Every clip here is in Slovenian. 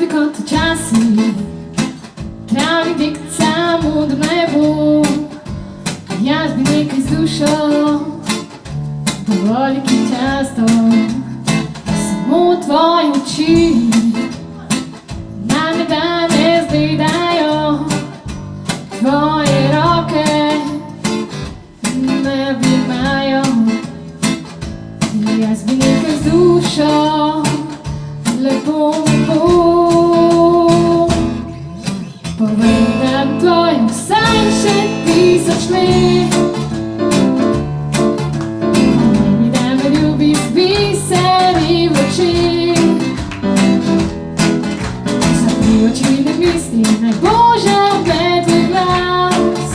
bi kot včasih travnik dekca modro nebo. Jaz bi nekaj z dušo, dovolj ki často. Samo tvoje oči name danes gledajo, tvoje roke me objimajo. Jaz bi nekaj z dušo, lepo mi bo. Povej, da tvoj vsaj še 1000 let. Povej mi, da me ljubi z biseri v očeh. Zapri oči, ne misli, naj Bože opet tvoj glas.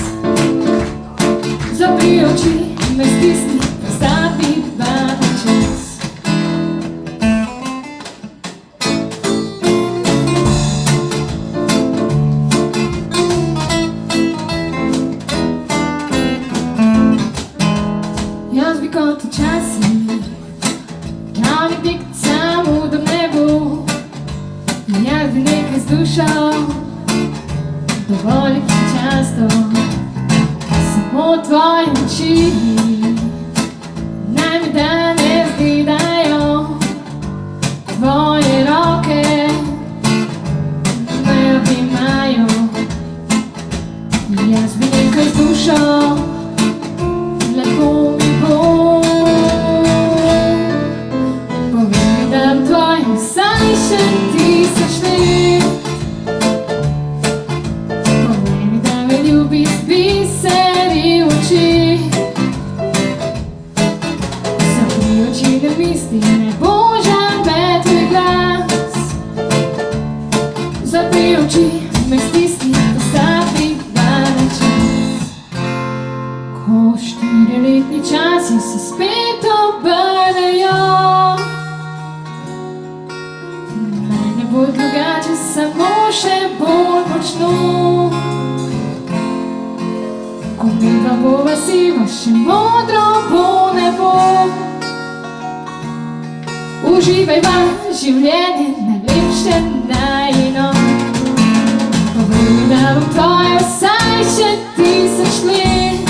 Zapri oči, me stisni, pozabi bati čas. Jaz bi kot včasih travnik dekca modro nebo. Jaz bi nekaj z dušo, dovolj ki často. Samo tvoje oči naj me danes gledajo, tvoje roke me objimajo. Jaz bi nekaj z dušo, lepo mi bo. Povej mi, da bom tvoj vsaj še 1000 let. Povej mi, da me ljubi z biseri v očeh. Zapri oči, ne misli, ne Bože opet tvoj glas. Zapri oči, me stisni, pozabi bati čas. Ko 4-letni časi se spet obrnejo, naj ne bo drugače, samo še bolj močno. Ko midva bova siva, še modro bo nebo. Uživajva življenje, najlepše najino. Povej mi, da bom tvoja vsaj še 1000 let.